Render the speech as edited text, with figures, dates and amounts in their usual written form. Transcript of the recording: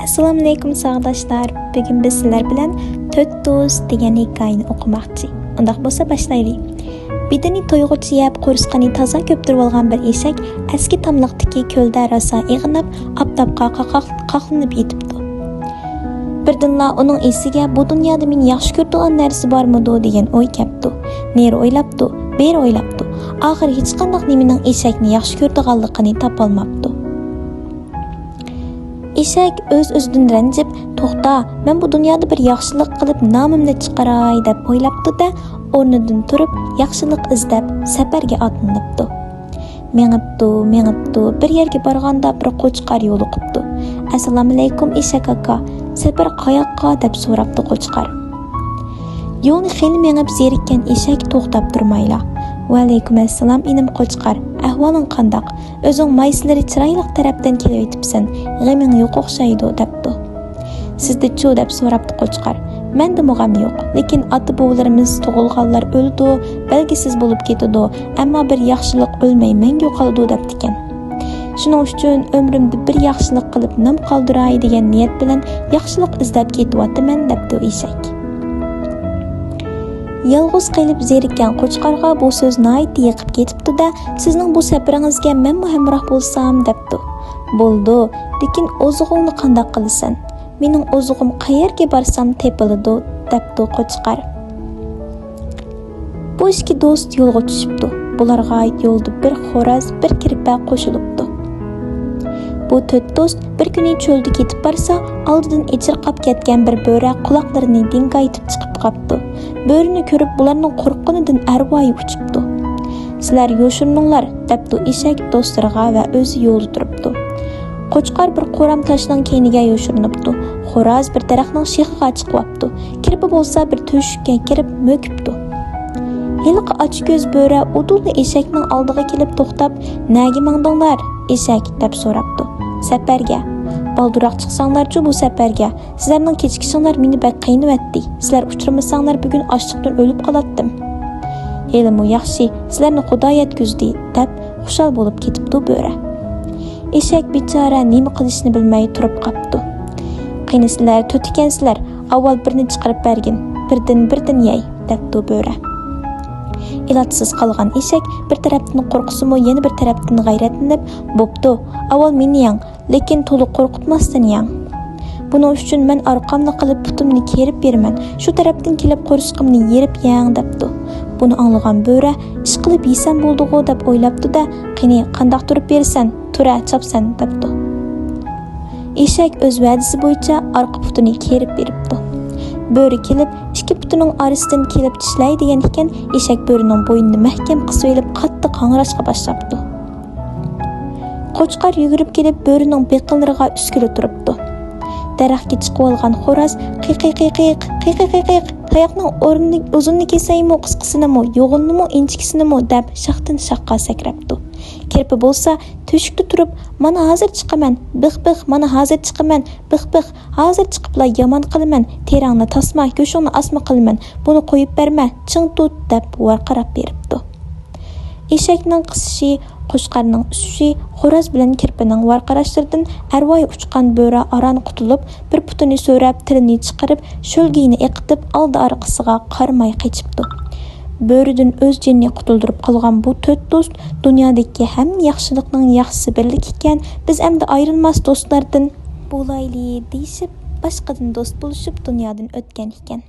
Assalomu alaykum sog'doshlar. Bugun biz sizlar bilan 4 do'st degan hikoyani o'qimoqchi. Undaq bo'lsa boshlaylik. Bedini to'yg'uchi yeb qo'rsqani toza ko'ptirib olgan bir eshak eski tomliqdagi ko'lda rosa ig'inib, oftobga qaqlanib yetibdi. Birdinla uning esiga bu dunyoda men yaxshi ko'radigan narsa bormidi degan o'y kelibdi. Neri o'ylabdi, beri o'ylabdi. Oxir hech qanday nimaning eshakni yaxshi ko'radiganligini topolmabdi. Eshak o'z-o'zidan ranjib, "To'xta, men bu dunyoda bir yaxshilik qilib nomimni chiqaray" deb o'ylabdi-da, o'rnidan turib, yaxshilik izlab safarga otlanibdi. Mengibdi, bir yerga borganda bir qo'chqar yo'liqibdi. "Assalomu alaykum eshak aka, safar qayoqqa?" deb so'rabdi qo'chqar. Yo'lni xeyli mengib zerikkan eshak to'xtab turmayla. "Va alaykum assalom inim qo'chqar, ahvoling qandaq? O'zing mayslari chiroyli tarafdan kelyapsan. G'aming yo'q o'xshaydi" debdi. "Sizda-chu?" deb so'rabdi qo'chqar. "Menda g'am yo'q, lekin ota-bobolarimiz tug'ilganlar o'ldi, belgisiz bo'lib ketdi, ammo bir yaxshilik o'lmay mangu qoldi" debdi ekan. "Shuning uchun umrimda bir yaxshilik qilib nom qoldiray degan niyat bilan yaxshilik izlab ketyapman" debdi eshak. Yolg'iz qilib zerikkan qo'chqarga bu so'z nihoyatda yiqib ketibdi-da, "Sizning bu safaringizga men hamroh bo'lsam" debdi. "Bo'ldi, lekin o'zig'ingni qanday qilasan? Mening o'zig'im qayerga borsam tepiladi" debdi qo'chqar. Bu ikki do'st yo'lga tushibdi. Bularga yo'lda bir xo'roz, bir kirpa qo'shilibdi. Bu 4 do'st bir kuni cho'lda ketib borsa, oldidan echirqab ketgan bir bo'ri quloqlarini dingaytib chiqib qopdi. Bo'rini ko'rib bularning qo'rqqanidan arvoyi uchibdi. "Sizlar yo'shirininglar" debdi eshak do'stlariga va o'zi yo'lda turibdi. Qo'chqar bir qo'ram toshning keyniga yo'shirinibdi. Xo'roz bir daraxtning shexiga chiqibdi. Kirpi bo'lsa bir to'shikka kirib mo'kibdi. Yilqi ochko'z bo'ri udulni eshakning oldiga kelib to'xtab, "Nega mangdinglar, eshak?" deb so'rabdi. "Safarga. Balduroq chiqsanglarchi bu safarga. Sizlarning kechikishinglar meni bak qiynayotdi. Sizlar uchirmasanglar bugun ochliqdan o'lib qolatdim." "Elim yaxshi, sizlarni Xudo yetkizdi" deb xushal bo'lib ketibdi bo'ri. Eshak bechora nima qilishni bilmay turib qopdi. "Qiynasizlar, to'tikansizlar, avval birini chiqarib bergin, birdan yey" debdi bo'ri. Ilojsiz qolgan eshak bir tarafdan qo'rqsimi, yana bir tarafdan g'ayratlanib, "Bo'pti, avval meni yang, lekin to'liq qo'rqitmasdan yang. Buning uchun men orqamni qilib putimni kerib beraman. Shu tarafdan kelib qo'rsqimni yerib yang" debdi. Buni anglagan bo'ri, "Ish qilib yesam bo'ldi-ku" deb o'ylabdi-da, "Qani, qandoq turib bersan, tura chopsan" debdi. Eshak o'z va'dasi bo'yicha orqa putini kerib beribdi. Bo'ri kelib, ikki putining orasidan kelib tishlay degan ekan, eshak bo'rining bo'ynini mahkam qisib olib, qattiq hangrashga boshlabdi. Qo'chqar yugurib kelib, bo'rining beqinlariga uskilib turibdi. Daraxtga chiqib olgan xo'roz qiq, tayoqning o'rnini uzunni kesaymi, qisqasinimi, yo'g'inimi, inchkisinimi deb shaxdan shaqqa sakrabdi. Kirpi bo'lsa, to'shikda turib, "Mana hozir chiqaman, bix, mana hozir chiqaman, bix, hozir chiqibla yomon qilaman, terangni tasma, go'shingni asma qilaman, buni qo'yib berma, ching tut" deb varqirab beribdi. Eshakning qisishi, qo'chqarning usishi, xo'roz bilan kirpining varqirashlaridan arvoyi uchgan bo'ri aran qutulib, bir putini so'rab, tilini chiqarib, sho'lgiyni eqitib, oldi orqasiga qarmay qochibdi. Bo'ridan o'z jinni qutuldirib qolgan bu 4 do'st dunyodagi hamma yaxshilikning yaxshisi birlik ekan, biz endi ayrilmas do'stlardan bo'layli deyishib, boshqadan do'st bo'lishib dunyodan o'tgan ekan.